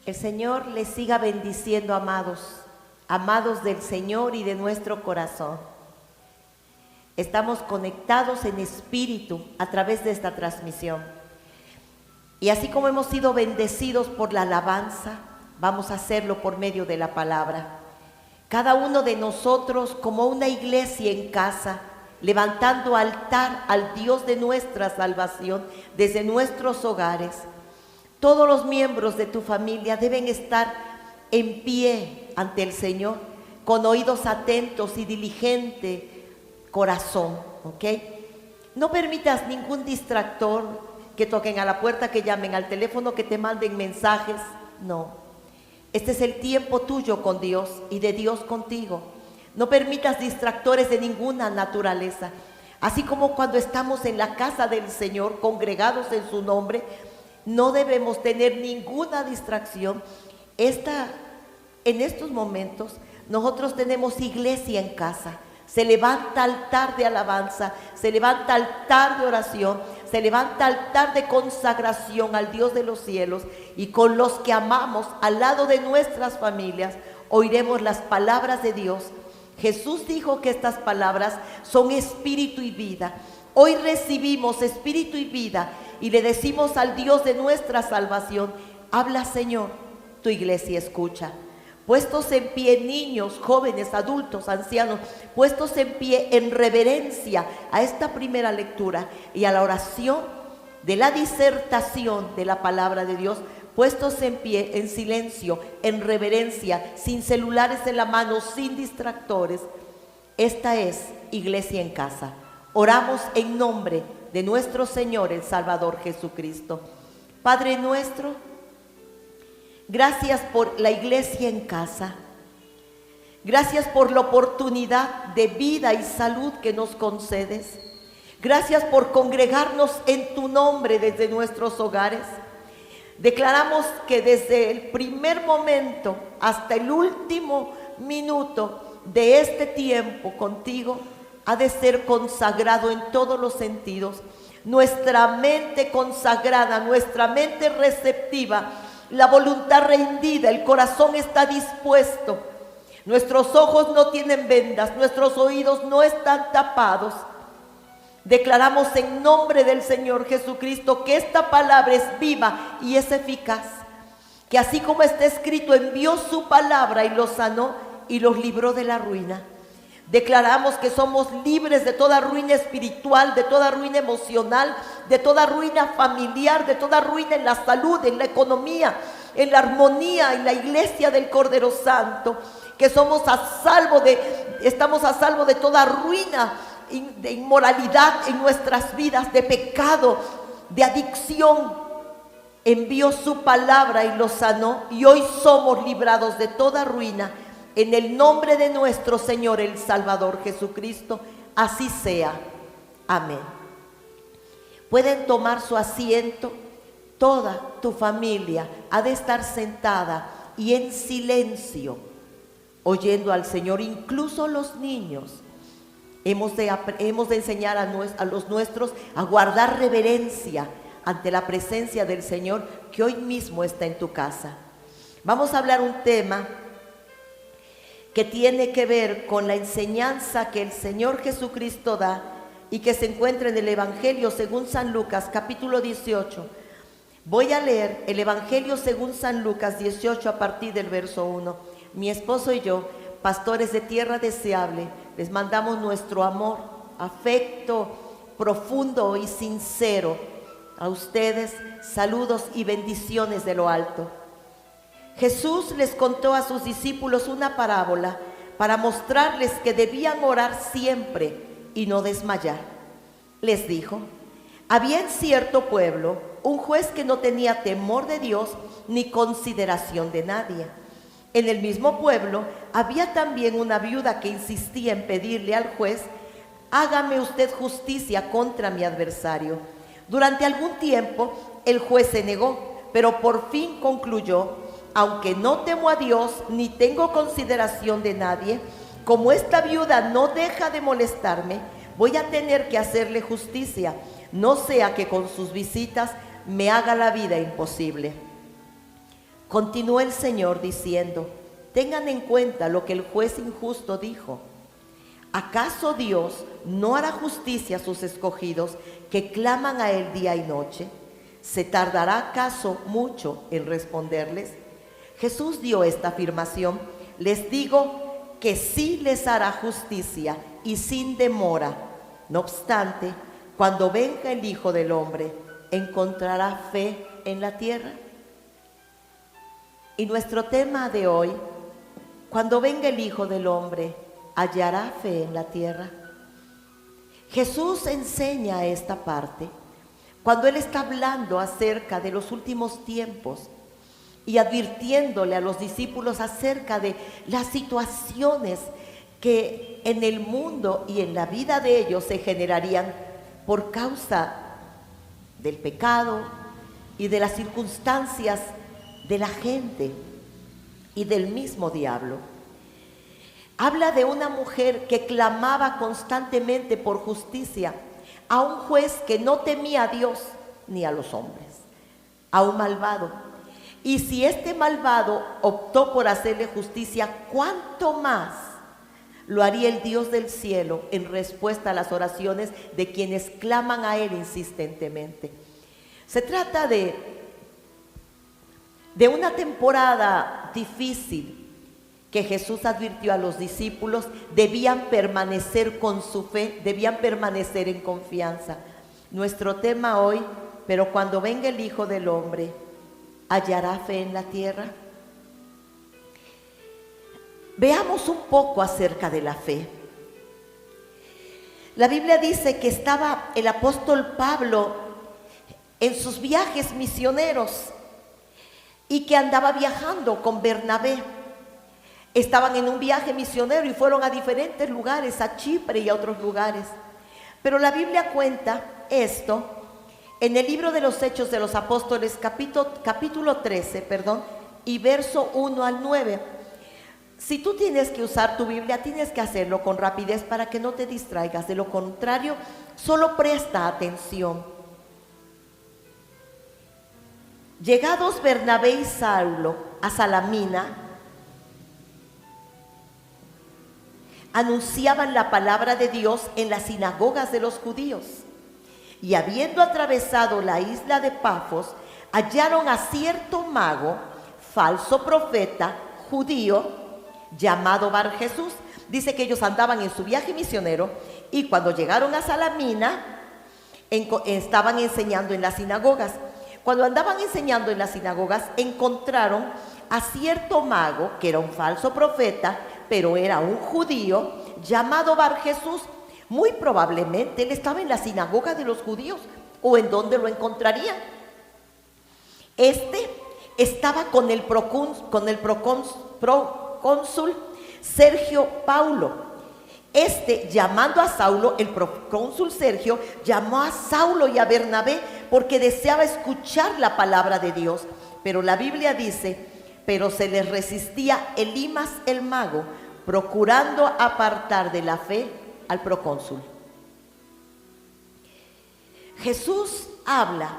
El Señor les siga bendiciendo, amados, amados del Señor y de nuestro corazón. Estamos conectados en espíritu a través de esta transmisión. Y así como hemos sido bendecidos por la alabanza, vamos a hacerlo por medio de la palabra. Cada uno de nosotros, como una iglesia en casa, levantando altar al Dios de nuestra salvación desde nuestros hogares. Todos los miembros de tu familia deben estar en pie ante el Señor, con oídos atentos y diligente corazón, ¿ok? No permitas ningún distractor, que toquen a la puerta, que llamen al teléfono, que te manden mensajes. No, este es el tiempo tuyo con Dios y de Dios contigo. No permitas distractores de ninguna naturaleza. Así como cuando estamos en la casa del Señor, congregados en su nombre, no debemos tener ninguna distracción. En estos momentos nosotros tenemos iglesia en casa. Se levanta altar de alabanza, se levanta altar de oración, se levanta altar de consagración al Dios de los cielos, y con los que amamos al lado de nuestras familias oiremos las palabras de Dios. Jesús dijo que estas palabras son espíritu y vida. Hoy recibimos espíritu y vida y le decimos al Dios de nuestra salvación: habla, Señor, tu iglesia escucha. Puestos en pie, niños, jóvenes, adultos, ancianos, puestos en pie en reverencia a esta primera lectura y a la oración de la disertación de la palabra de Dios, puestos en pie, en silencio, en reverencia, sin celulares en la mano, sin distractores. Esta es iglesia en casa. Oramos en nombre de nuestro Señor, el Salvador Jesucristo. Padre nuestro, gracias por la iglesia en casa. Gracias por la oportunidad de vida y salud que nos concedes. Gracias por congregarnos en tu nombre desde nuestros hogares. Declaramos que desde el primer momento hasta el último minuto de este tiempo contigo ha de ser consagrado en todos los sentidos. Nuestra mente consagrada, nuestra mente receptiva, la voluntad rendida, el corazón está dispuesto. Nuestros ojos no tienen vendas, nuestros oídos no están tapados. Declaramos en nombre del Señor Jesucristo que esta palabra es viva y es eficaz. Que así como está escrito, envió su palabra y los sanó y los libró de la ruina. Declaramos que somos libres de toda ruina espiritual, de toda ruina emocional, de toda ruina familiar, de toda ruina en la salud, en la economía, en la armonía, en la iglesia del Cordero Santo. Que estamos a salvo de toda ruina, de inmoralidad en nuestras vidas, de pecado, de adicción. Envió su palabra y los sanó, y hoy somos librados de toda ruina. En el nombre de nuestro Señor, el Salvador Jesucristo, así sea. Amén. Pueden tomar su asiento. Toda tu familia ha de estar sentada y en silencio, oyendo al Señor, incluso los niños. Hemos de enseñar a los nuestros a guardar reverencia ante la presencia del Señor, que hoy mismo está en tu casa. Vamos a hablar un tema que tiene que ver con la enseñanza que el Señor Jesucristo da y que se encuentra en el Evangelio según San Lucas, capítulo 18. Voy a leer el Evangelio según San Lucas 18 a partir del verso 1. Mi esposo y yo, pastores de Tierra Deseable, les mandamos nuestro amor, afecto profundo y sincero a ustedes, saludos y bendiciones de lo alto. Jesús les contó a sus discípulos una parábola para mostrarles que debían orar siempre y no desmayar. Les dijo: había en cierto pueblo un juez que no tenía temor de Dios ni consideración de nadie. En el mismo pueblo había también una viuda que insistía en pedirle al juez: hágame usted justicia contra mi adversario. Durante algún tiempo el juez se negó, pero por fin concluyó: aunque no temo a Dios ni tengo consideración de nadie, como esta viuda no deja de molestarme, voy a tener que hacerle justicia, no sea que con sus visitas me haga la vida imposible. Continuó el Señor diciendo: tengan en cuenta lo que el juez injusto dijo. ¿Acaso Dios no hará justicia a sus escogidos que claman a Él día y noche? ¿Se tardará acaso mucho en responderles? Jesús dio esta afirmación: les digo que sí les hará justicia y sin demora. No obstante, cuando venga el Hijo del Hombre, ¿encontrará fe en la tierra? Y nuestro tema de hoy: cuando venga el Hijo del Hombre, ¿hallará fe en la tierra? Jesús enseña esta parte cuando Él está hablando acerca de los últimos tiempos y advirtiéndole a los discípulos acerca de las situaciones que en el mundo y en la vida de ellos se generarían por causa del pecado y de las circunstancias de la gente y del mismo diablo. Habla de una mujer que clamaba constantemente por justicia a un juez que no temía a Dios ni a los hombres, a un malvado. Y si este malvado optó por hacerle justicia, ¿cuánto más lo haría el Dios del cielo en respuesta a las oraciones de quienes claman a Él insistentemente? Se trata de una temporada difícil que Jesús advirtió a los discípulos. Debían permanecer con su fe, debían permanecer en confianza. Nuestro tema hoy: pero cuando venga el Hijo del Hombre, ¿hallará fe en la tierra? Veamos un poco acerca de la fe. La Biblia dice que estaba el apóstol Pablo en sus viajes misioneros y que andaba viajando con Bernabé. Estaban en un viaje misionero y fueron a diferentes lugares, a Chipre y a otros lugares. Pero la Biblia cuenta esto en el libro de los Hechos de los Apóstoles, capítulo 13, y verso 1 al 9. Si tú tienes que usar tu Biblia, tienes que hacerlo con rapidez para que no te distraigas. De lo contrario, solo presta atención. Llegados Bernabé y Saulo a Salamina, anunciaban la palabra de Dios en las sinagogas de los judíos. Y habiendo atravesado la isla de Pafos, hallaron a cierto mago, falso profeta, judío, llamado Bar Jesús. Dice que ellos andaban en su viaje misionero y cuando llegaron a Salamina, estaban enseñando en las sinagogas. Cuando andaban enseñando en las sinagogas, encontraron a cierto mago, que era un falso profeta, pero era un judío, llamado Bar Jesús. Muy probablemente él estaba en la sinagoga de los judíos, o en donde lo encontrarían. Este estaba con el procónsul Sergio Paulo. Llamando a Saulo, el procónsul Sergio llamó a Saulo y a Bernabé porque deseaba escuchar la palabra de Dios. Pero la Biblia dice: pero se les resistía Elimas el mago, procurando apartar de la fe al procónsul. Jesús habla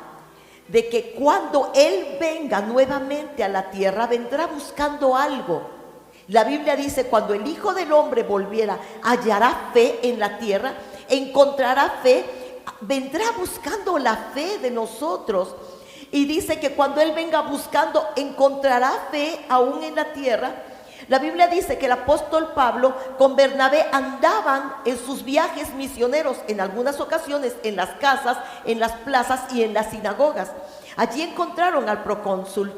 de que cuando Él venga nuevamente a la tierra, vendrá buscando algo. La Biblia dice: cuando el Hijo del Hombre volviera, hallará fe en la tierra, encontrará fe, vendrá buscando la fe de nosotros. Y dice que cuando Él venga buscando, encontrará fe aún en la tierra. La Biblia dice que el apóstol Pablo con Bernabé andaban en sus viajes misioneros, en algunas ocasiones en las casas, en las plazas y en las sinagogas. Allí encontraron al procónsul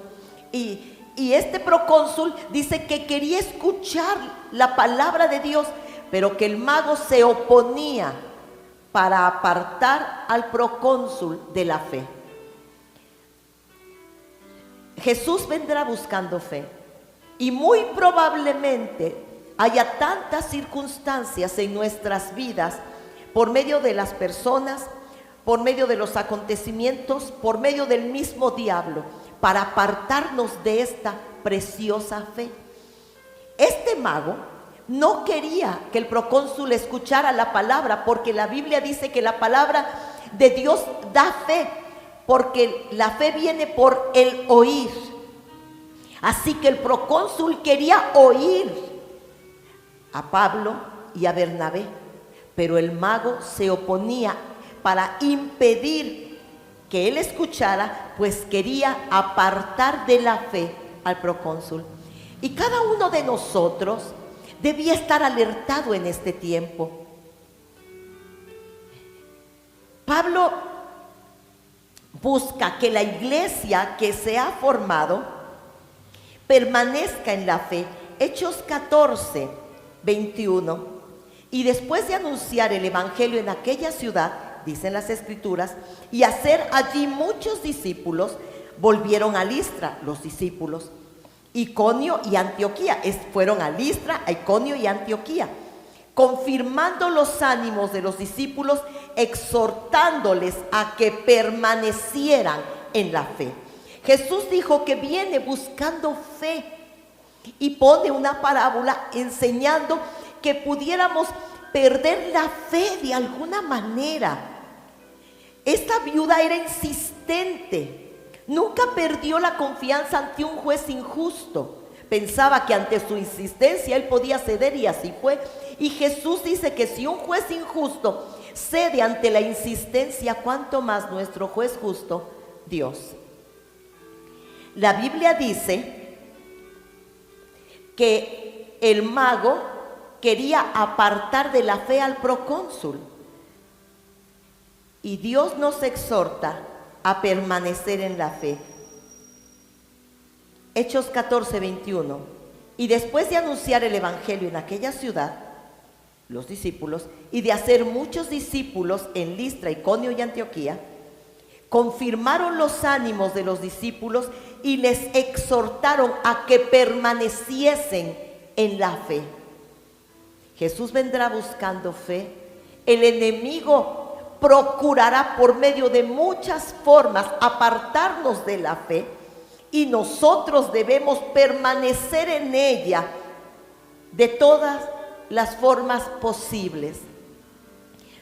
y este procónsul dice que quería escuchar la palabra de Dios, pero que el mago se oponía para apartar al procónsul de la fe. Jesús vendrá buscando fe. Y muy probablemente haya tantas circunstancias en nuestras vidas, por medio de las personas, por medio de los acontecimientos, por medio del mismo diablo, para apartarnos de esta preciosa fe. Este mago no quería que el procónsul escuchara la palabra, porque la Biblia dice que la palabra de Dios da fe, porque la fe viene por el oír. Así que el procónsul quería oír a Pablo y a Bernabé, pero el mago se oponía para impedir que él escuchara, pues quería apartar de la fe al procónsul. Y cada uno de nosotros debía estar alertado en este tiempo. Pablo busca que la iglesia que se ha formado permanezca en la fe. Hechos 14, 21. Y después de anunciar el evangelio en aquella ciudad, dicen las escrituras, y hacer allí muchos discípulos, volvieron a Listra los discípulos, Iconio y Antioquía. Fueron a Listra, a Iconio y Antioquía, confirmando los ánimos de los discípulos, exhortándoles a que permanecieran en la fe. Jesús dijo que viene buscando fe y pone una parábola enseñando que pudiéramos perder la fe de alguna manera. Esta viuda era insistente, nunca perdió la confianza ante un juez injusto. Pensaba que ante su insistencia él podía ceder, y así fue. Y Jesús dice que si un juez injusto cede ante la insistencia, ¿cuánto más nuestro juez justo, Dios? La Biblia dice que el mago quería apartar de la fe al procónsul, y Dios nos exhorta a permanecer en la fe. Hechos 14, 21. Y después de anunciar el evangelio en aquella ciudad, los discípulos, y de hacer muchos discípulos en Listra, Iconio y Antioquía, confirmaron los ánimos de los discípulos y les exhortaron a que permaneciesen en la fe. Jesús vendrá buscando fe. El enemigo procurará por medio de muchas formas apartarnos de la fe, y nosotros debemos permanecer en ella de todas las formas posibles.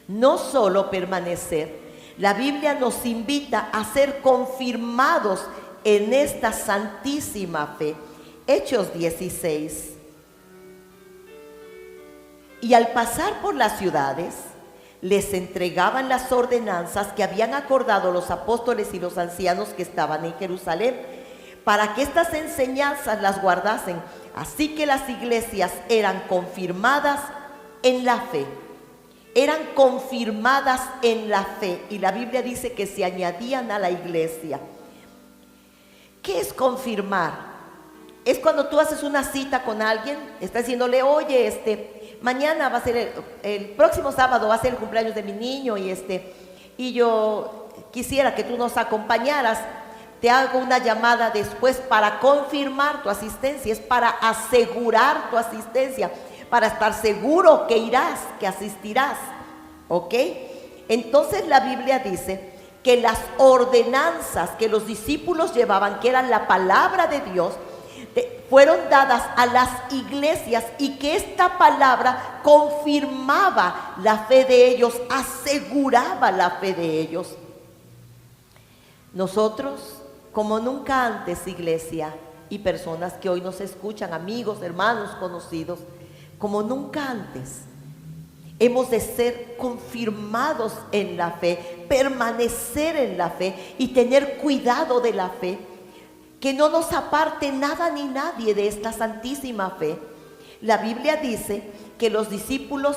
No solo permanecer, la Biblia nos invita a ser confirmados en esta santísima fe. Hechos 16. Y al pasar por las ciudades, les entregaban las ordenanzas que habían acordado los apóstoles y los ancianos que estaban en Jerusalén, para que estas enseñanzas las guardasen. Así que las iglesias eran confirmadas en la fe. Eran confirmadas en la fe. Y la Biblia dice que se añadían a la iglesia. ¿Qué es confirmar? Es cuando tú haces una cita con alguien, estás diciéndole, oye, mañana va a ser el próximo sábado va a ser el cumpleaños de mi niño, y yo quisiera que tú nos acompañaras. Te hago una llamada después para confirmar tu asistencia, es para asegurar tu asistencia, para estar seguro que irás, que asistirás, ¿ok? Entonces la Biblia dice que las ordenanzas que los discípulos llevaban, que eran la palabra de Dios, fueron dadas a las iglesias, y que esta palabra confirmaba la fe de ellos, aseguraba la fe de ellos. Nosotros, como nunca antes, iglesia, y personas que hoy nos escuchan, amigos, hermanos, conocidos, como nunca antes, hemos de ser confirmados en la fe, permanecer en la fe y tener cuidado de la fe, que no nos aparte nada ni nadie de esta santísima fe. La Biblia dice que los discípulos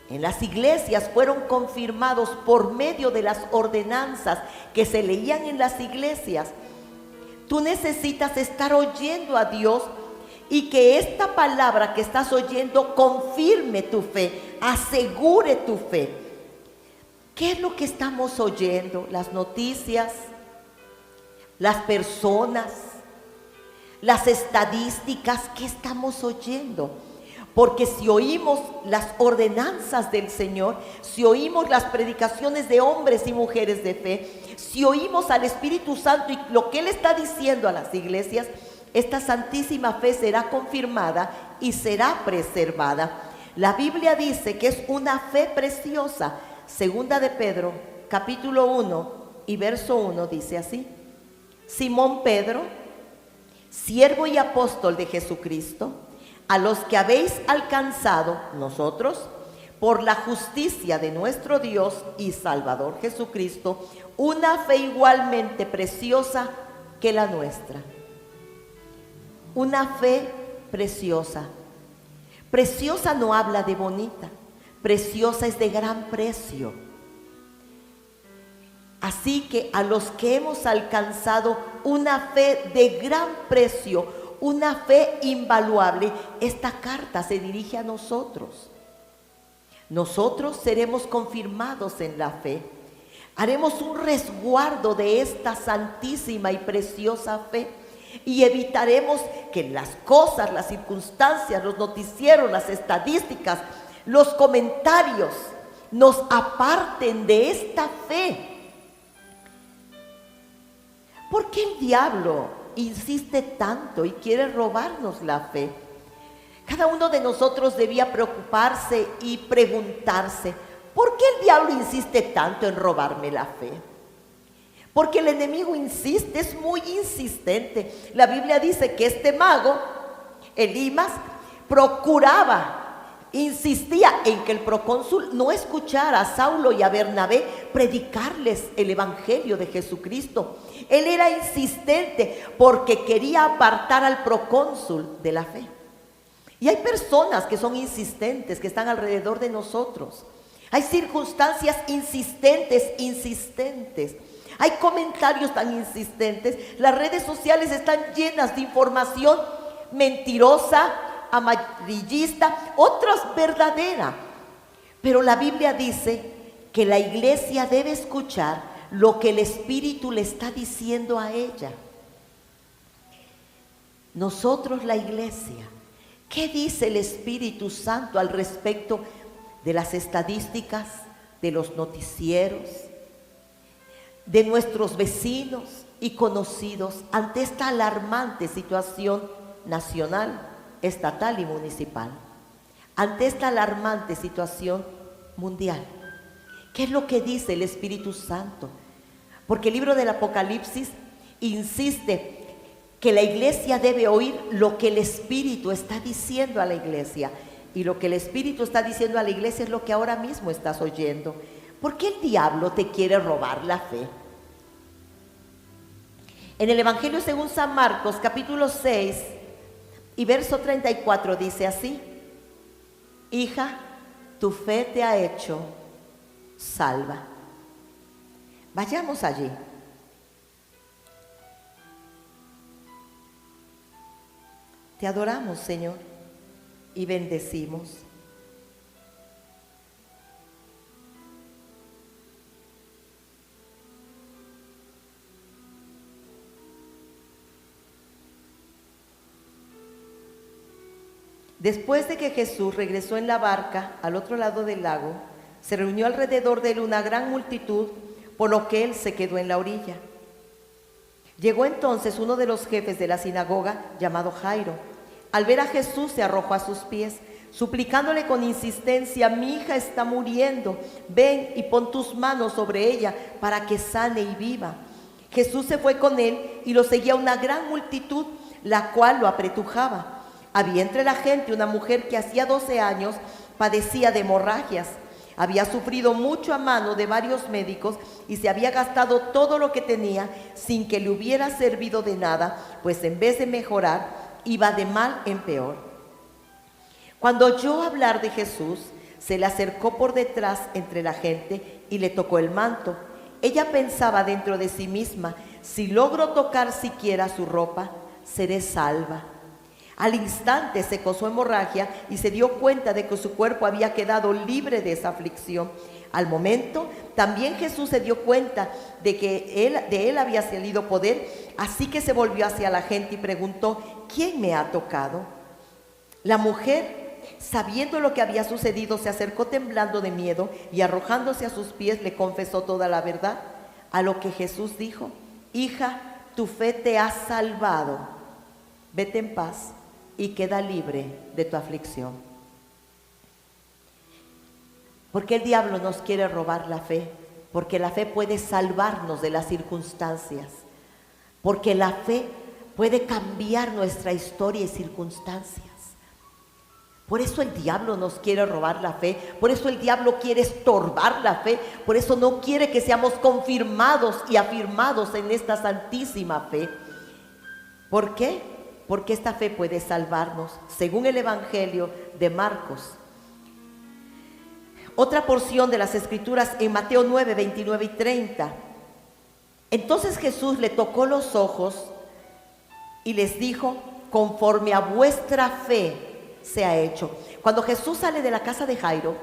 en las iglesias fueron confirmados por medio de las ordenanzas que se leían en las iglesias. Tú necesitas estar oyendo a Dios, y que esta palabra que estás oyendo confirme tu fe, asegure tu fe. ¿Qué es lo que estamos oyendo? Las noticias, las personas, las estadísticas. ¿Qué estamos oyendo? Porque si oímos las ordenanzas del Señor, si oímos las predicaciones de hombres y mujeres de fe, si oímos al Espíritu Santo y lo que Él está diciendo a las iglesias, esta santísima fe será confirmada y será preservada. La Biblia dice que es una fe preciosa. Segunda de Pedro, capítulo 1 y verso 1 dice así: Simón Pedro, siervo y apóstol de Jesucristo, a los que habéis alcanzado nosotros, por la justicia de nuestro Dios y Salvador Jesucristo, una fe igualmente preciosa que la nuestra. Una fe preciosa. Preciosa no habla de bonita, preciosa es de gran precio. Así que a los que hemos alcanzado una fe de gran precio, una fe invaluable, esta carta se dirige a nosotros. Nosotros seremos confirmados en la fe. Haremos un resguardo de esta santísima y preciosa fe y evitaremos que las cosas, las circunstancias, los noticieros, las estadísticas, los comentarios nos aparten de esta fe. ¿Por qué el diablo insiste tanto y quiere robarnos la fe? Cada uno de nosotros debía preocuparse y preguntarse, ¿por qué el diablo insiste tanto en robarme la fe? Porque el enemigo insiste, es muy insistente. La Biblia dice que este mago, Elimas, insistía en que el procónsul no escuchara a Saulo y a Bernabé predicarles el evangelio de Jesucristo. Él era insistente porque quería apartar al procónsul de la fe. Y hay personas que son insistentes, que están alrededor de nosotros. Hay circunstancias insistentes. Hay comentarios tan insistentes. Las redes sociales están llenas de información mentirosa, amarillista, otras verdadera. Pero la Biblia dice que la iglesia debe escuchar lo que el Espíritu le está diciendo a ella. Nosotros, la iglesia, ¿qué dice el Espíritu Santo al respecto de las estadísticas, de los noticieros, de nuestros vecinos y conocidos ante esta alarmante situación nacional, estatal y municipal? Ante esta alarmante situación mundial, ¿qué es lo que dice el Espíritu Santo? Porque el libro del Apocalipsis insiste que la iglesia debe oír lo que el Espíritu está diciendo a la iglesia. Y lo que el Espíritu está diciendo a la iglesia es lo que ahora mismo estás oyendo. ¿Por qué el diablo te quiere robar la fe? En el Evangelio según San Marcos, capítulo 6 y verso 34 dice así: hija, tu fe te ha hecho salva. Vayamos allí. Te adoramos, Señor, y bendecimos. Después de que Jesús regresó en la barca al otro lado del lago, se reunió alrededor de él una gran multitud, por lo que él se quedó en la orilla. Llegó entonces uno de los jefes de la sinagoga, llamado Jairo. Al ver a Jesús se arrojó a sus pies, suplicándole con insistencia: mi hija está muriendo, ven y pon tus manos sobre ella para que sane y viva. Jesús se fue con él y lo seguía una gran multitud, la cual lo apretujaba. Había entre la gente una mujer que hacía 12 años padecía de hemorragias. Había sufrido mucho a mano de varios médicos y se había gastado todo lo que tenía sin que le hubiera servido de nada, pues en vez de mejorar, iba de mal en peor. Cuando oyó hablar de Jesús, se le acercó por detrás entre la gente y le tocó el manto. Ella pensaba dentro de sí misma: si logro tocar siquiera su ropa, seré salva. Al instante cesó su hemorragia y se dio cuenta de que su cuerpo había quedado libre de esa aflicción. Al momento, también Jesús se dio cuenta de que de él había salido poder, así que se volvió hacia la gente y preguntó: ¿quién me ha tocado? La mujer, sabiendo lo que había sucedido, se acercó temblando de miedo y arrojándose a sus pies le confesó toda la verdad. A lo que Jesús dijo: hija, tu fe te ha salvado. Vete en paz y queda libre de tu aflicción. ¿Por qué el diablo nos quiere robar la fe? Porque la fe puede salvarnos de las circunstancias. Porque la fe puede cambiar nuestra historia y circunstancias. Por eso el diablo nos quiere robar la fe, por eso el diablo quiere estorbar la fe, por eso no quiere que seamos confirmados y afirmados en esta santísima fe. ¿Por qué? Porque esta fe puede salvarnos, según el Evangelio de Marcos. Otra porción de las Escrituras en Mateo 9, 29 y 30. Entonces Jesús le tocó los ojos y les dijo: conforme a vuestra fe se ha hecho. Cuando Jesús sale de la casa de Jairo,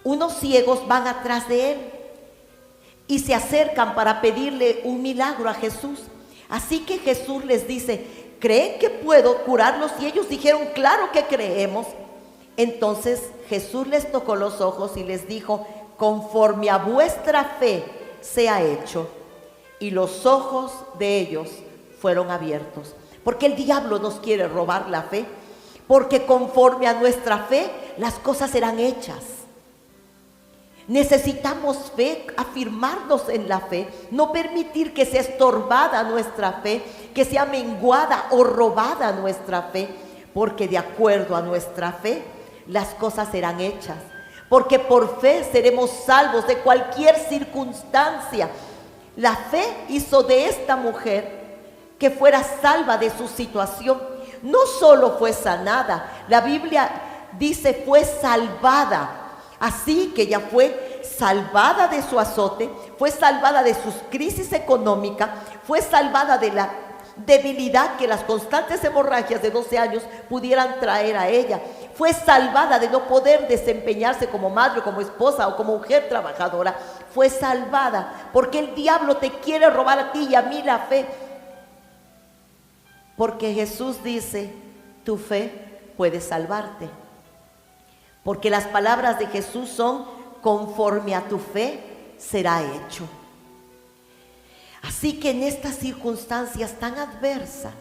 unos ciegos van atrás de él y se acercan para pedirle un milagro a Jesús. Así que Jesús les dice: ¿creen que puedo curarlos? Y ellos dijeron: claro que creemos. Entonces Jesús les tocó los ojos y les dijo: conforme a vuestra fe se ha hecho. Y los ojos de ellos fueron abiertos. Porque el diablo nos quiere robar la fe, porque conforme a nuestra fe las cosas serán hechas. Necesitamos fe, afirmarnos en la fe, no permitir que sea estorbada nuestra fe, que sea menguada o robada nuestra fe, porque de acuerdo a nuestra fe las cosas serán hechas, porque por fe seremos salvos de cualquier circunstancia. La fe hizo de esta mujer que fuera salva de su situación. No solo fue sanada, la Biblia dice fue salvada. Así que ella fue salvada de su azote, fue salvada de sus crisis económicas, fue salvada de la debilidad que las constantes hemorragias de 12 años pudieran traer a ella. Fue salvada de no poder desempeñarse como madre, como esposa o como mujer trabajadora. Fue salvada porque el diablo te quiere robar a ti y a mí la fe. Porque Jesús dice: tu fe puede salvarte. Porque las palabras de Jesús son: conforme a tu fe será hecho. Así que en estas circunstancias tan adversas,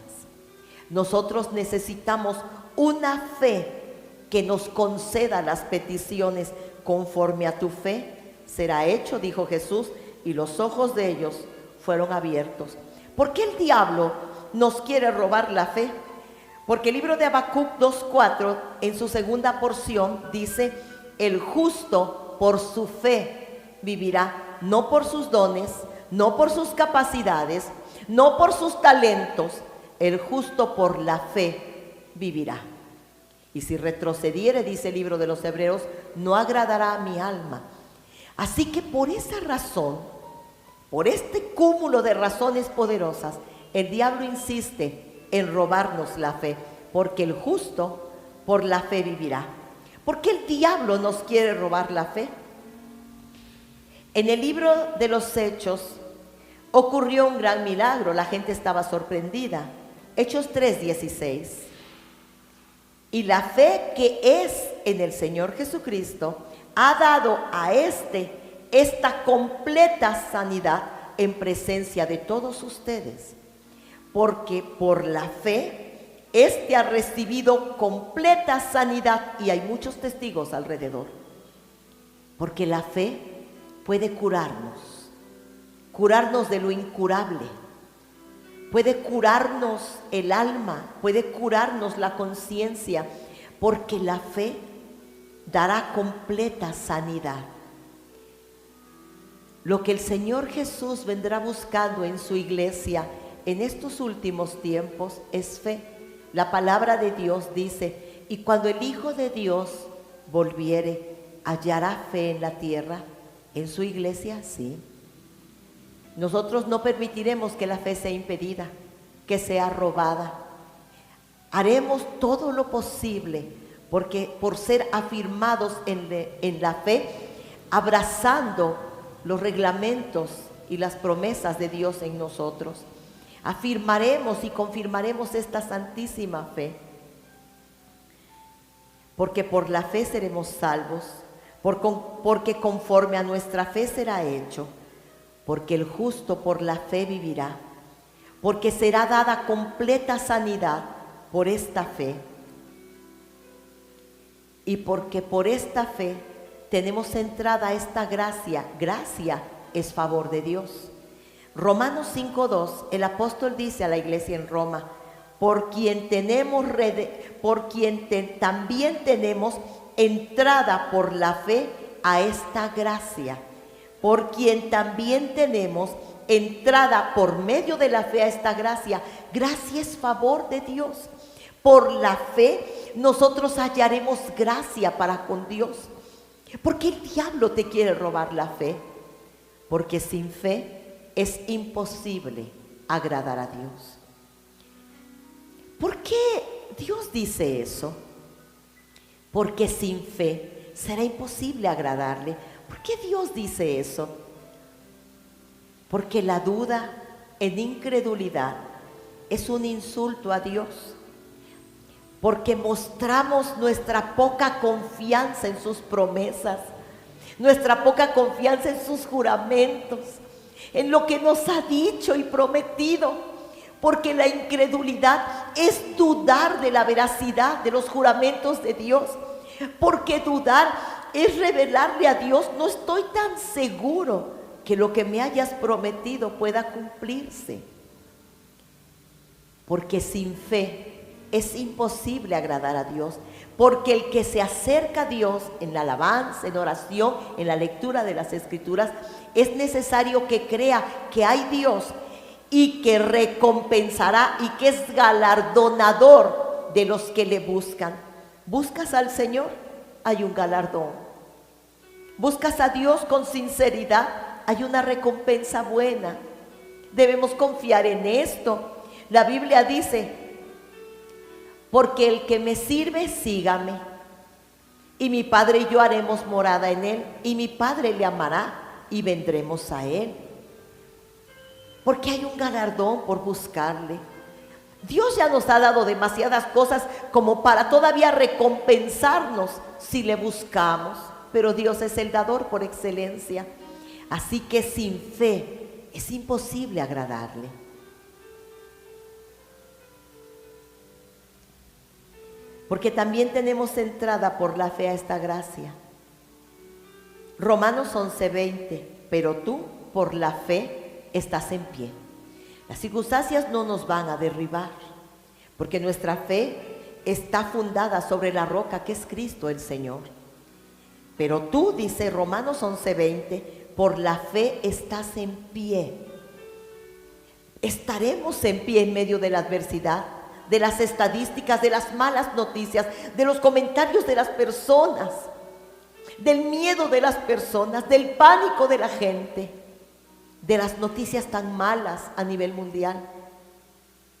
nosotros necesitamos una fe que nos conceda las peticiones. Conforme a tu fe será hecho, dijo Jesús, y los ojos de ellos fueron abiertos. ¿Por qué el diablo nos quiere robar la fe? Porque el libro de Habacuc 2:4, en su segunda porción, dice: el justo por su fe vivirá, no por sus dones, no por sus capacidades, no por sus talentos. El justo por la fe vivirá. Y si retrocediere, dice el libro de los Hebreos, no agradará a mi alma. Así que por esa razón, por este cúmulo de razones poderosas, el diablo insiste en robarnos la fe, porque el justo por la fe vivirá. ¿Por qué el diablo nos quiere robar la fe? En el libro de los Hechos ocurrió un gran milagro, la gente estaba sorprendida. Hechos 3:16. Y la fe que es en el Señor Jesucristo ha dado a esta completa sanidad en presencia de todos ustedes. Porque por la fe ha recibido completa sanidad, y hay muchos testigos alrededor. Porque la fe puede curarnos de lo incurable, puede curarnos el alma, puede curarnos la conciencia, porque la fe dará completa sanidad. Lo que el Señor Jesús vendrá buscando en su iglesia en estos últimos tiempos es fe. La palabra de Dios dice: y cuando el Hijo de Dios volviere, ¿hallará fe en la tierra? ¿En su iglesia? Sí. Nosotros no permitiremos que la fe sea impedida, que sea robada. Haremos todo lo posible porque por ser afirmados en la fe, abrazando los reglamentos y las promesas de Dios en nosotros. Afirmaremos y confirmaremos esta santísima fe, porque por la fe seremos salvos, porque conforme a nuestra fe será hecho, porque el justo por la fe vivirá, porque será dada completa sanidad por esta fe, y porque por esta fe tenemos entrada a esta gracia. Gracia es favor de Dios. Romanos 5:2, el apóstol dice a la iglesia en Roma: también tenemos entrada por la fe a esta gracia, por quien también tenemos entrada por medio de la fe a esta gracia. Gracia es favor de Dios. Por la fe nosotros hallaremos gracia para con Dios. ¿Por qué el diablo te quiere robar la fe? Porque sin fe es imposible agradar a Dios. ¿Por qué Dios dice eso? Porque sin fe será imposible agradarle. ¿Por qué Dios dice eso? Porque la duda en incredulidad es un insulto a Dios. Porque mostramos nuestra poca confianza en sus promesas, nuestra poca confianza en sus juramentos, en lo que nos ha dicho y prometido. Porque la incredulidad es dudar de la veracidad de los juramentos de Dios. Porque dudar es revelarle a Dios: no estoy tan seguro que lo que me hayas prometido pueda cumplirse. Porque sin fe es imposible agradar a Dios. Porque el que se acerca a Dios en la alabanza, en oración, en la lectura de las Escrituras, es necesario que crea que hay Dios y que recompensará y que es galardonador de los que le buscan. ¿Buscas al Señor? Hay un galardón. ¿Buscas a Dios con sinceridad? Hay una recompensa buena. Debemos confiar en esto. La Biblia dice: porque el que me sirve, sígame, y mi Padre y yo haremos morada en él, y mi Padre le amará, y vendremos a él. Porque hay un galardón por buscarle. Dios ya nos ha dado demasiadas cosas como para todavía recompensarnos si le buscamos, pero Dios es el dador por excelencia. Así que sin fe es imposible agradarle. Porque también tenemos entrada por la fe a esta gracia. Romanos 11:20, pero tú por la fe estás en pie. Las circunstancias no nos van a derribar, porque nuestra fe está fundada sobre la roca que es Cristo el Señor. Pero tú, dice Romanos 11:20, por la fe estás en pie. Estaremos en pie en medio de la adversidad, de las estadísticas, de las malas noticias, de los comentarios de las personas, del miedo de las personas, del pánico de la gente, de las noticias tan malas a nivel mundial.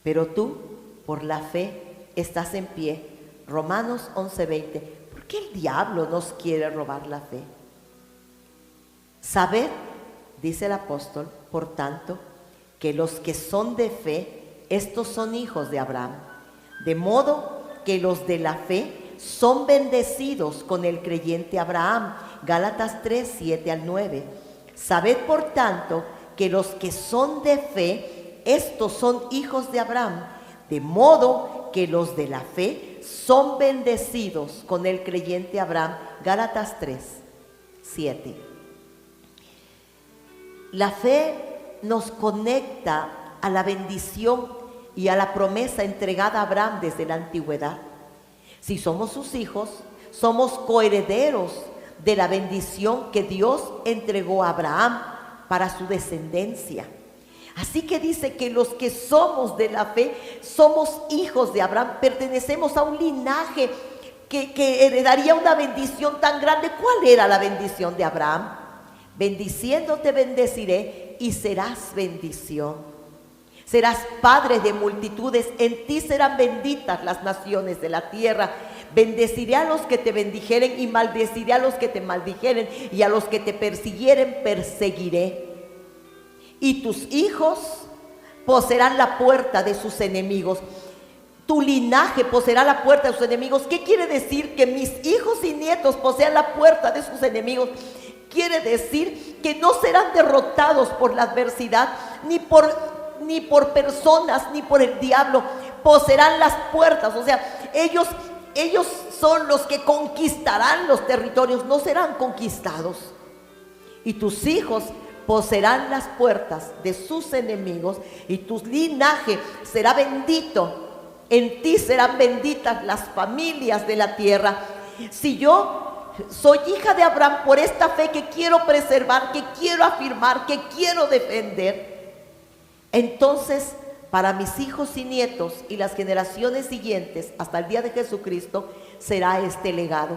Pero tú, por la fe, estás en pie. Romanos 11:20. ¿Por qué el diablo nos quiere robar la fe? Sabed, dice el apóstol, por tanto, que los que son de fe, estos son hijos de Abraham. De modo que los de la fe son bendecidos con el creyente Abraham. Gálatas 3:7-9. Sabed, por tanto, que los que son de fe, estos son hijos de Abraham. De modo que los de la fe son bendecidos con el creyente Abraham. Gálatas 3:7. La fe nos conecta a la bendición y a la promesa entregada a Abraham desde la antigüedad. Si somos sus hijos, somos coherederos de la bendición que Dios entregó a Abraham para su descendencia. Así que dice que los que somos de la fe somos hijos de Abraham, pertenecemos a un linaje que heredaría una bendición tan grande. ¿Cuál era la bendición de Abraham? Bendiciéndote bendeciré y serás bendición. Serás padre de multitudes, en ti serán benditas las naciones de la tierra. Bendeciré a los que te bendijeren y maldeciré a los que te maldijeren, y a los que te persiguieren perseguiré. Y tus hijos poseerán la puerta de sus enemigos. Tu linaje poseerá la puerta de sus enemigos. ¿Qué quiere decir que mis hijos y nietos posean la puerta de sus enemigos? Quiere decir que no serán derrotados por la adversidad, ni por personas, ni por el diablo. Poseerán las puertas, o sea, ellos son los que conquistarán los territorios, no serán conquistados. Y tus hijos poseerán las puertas de sus enemigos y tu linaje será bendito. En ti serán benditas las familias de la tierra. Si yo soy hija de Abraham por esta fe que quiero preservar, que quiero afirmar, que quiero defender, entonces para mis hijos y nietos y las generaciones siguientes hasta el día de Jesucristo será este legado.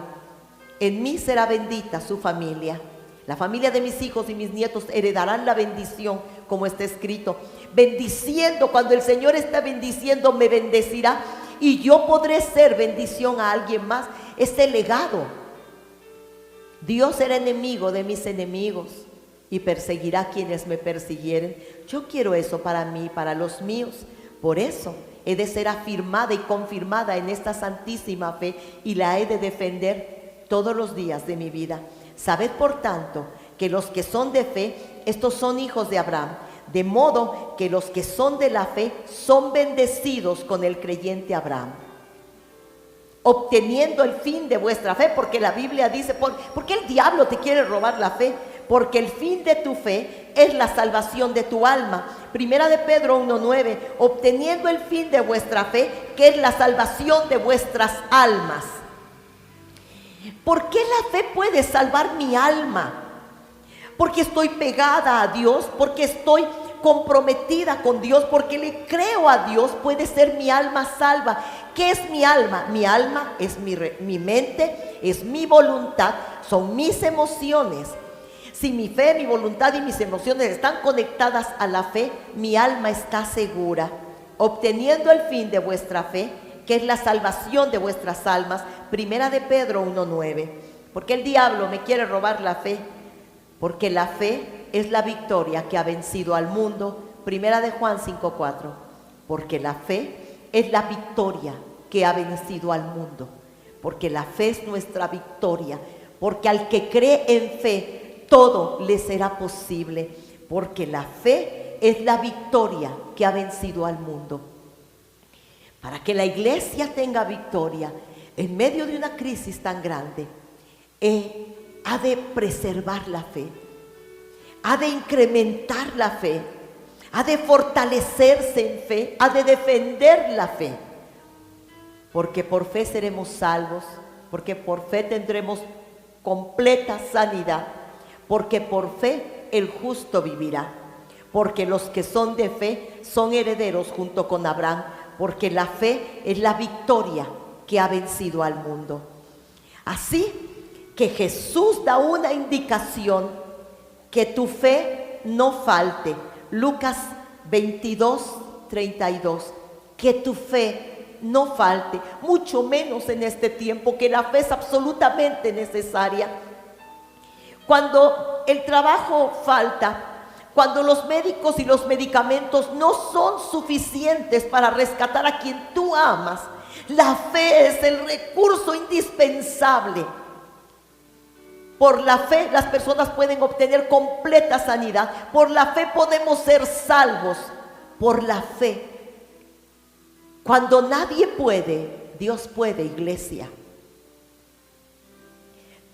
En mí será bendita su familia. La familia de mis hijos y mis nietos heredarán la bendición, como está escrito. Bendiciendo, cuando el Señor está bendiciendo, me bendecirá y yo podré ser bendición a alguien más. Este legado. Dios será enemigo de mis enemigos y perseguirá a quienes me persiguieren. Yo quiero eso para mí, para los míos. Por eso he de ser afirmada y confirmada en esta santísima fe y la he de defender todos los días de mi vida. Sabed por tanto que los que son de fe, estos son hijos de Abraham, de modo que los que son de la fe son bendecidos con el creyente Abraham, obteniendo el fin de vuestra fe, porque la Biblia dice, ¿por qué el diablo te quiere robar la fe? Porque el fin de tu fe es la salvación de tu alma. Primera de Pedro 1:9, obteniendo el fin de vuestra fe, que es la salvación de vuestras almas. ¿Por qué la fe puede salvar mi alma? Porque estoy pegada a Dios, porque estoy comprometida con Dios, porque le creo a Dios, puede ser mi alma salva. ¿Qué es mi alma? Mi alma es mi mente, es mi voluntad, son mis emociones. Si mi fe, mi voluntad y mis emociones están conectadas a la fe, mi alma está segura, obteniendo el fin de vuestra fe, que es la salvación de vuestras almas. Primera de Pedro 1:9. ¿Por qué el diablo me quiere robar la fe? Porque la fe es la victoria que ha vencido al mundo. Primera de Juan 5:4. Porque la fe es la victoria que ha vencido al mundo. Porque la fe es nuestra victoria. Porque al que cree en fe, todo le será posible. Porque la fe es la victoria que ha vencido al mundo. Para que la iglesia tenga victoria en medio de una crisis tan grande, ha de preservar la fe, ha de incrementar la fe, ha de fortalecerse en fe, ha de defender la fe. Porque por fe seremos salvos, porque por fe tendremos completa sanidad, porque por fe el justo vivirá, porque los que son de fe son herederos junto con Abraham, porque la fe es la victoria que ha vencido al mundo. Así que Jesús da una indicación, que tu fe no falte. Lucas 22:32, que tu fe no falte, mucho menos en este tiempo que la fe es absolutamente necesaria. Cuando el trabajo falta, cuando los médicos y los medicamentos no son suficientes para rescatar a quien tú amas, la fe es el recurso indispensable. Por la fe las personas pueden obtener completa sanidad. Por la fe podemos ser salvos. Por la fe. Cuando nadie puede, Dios puede, iglesia.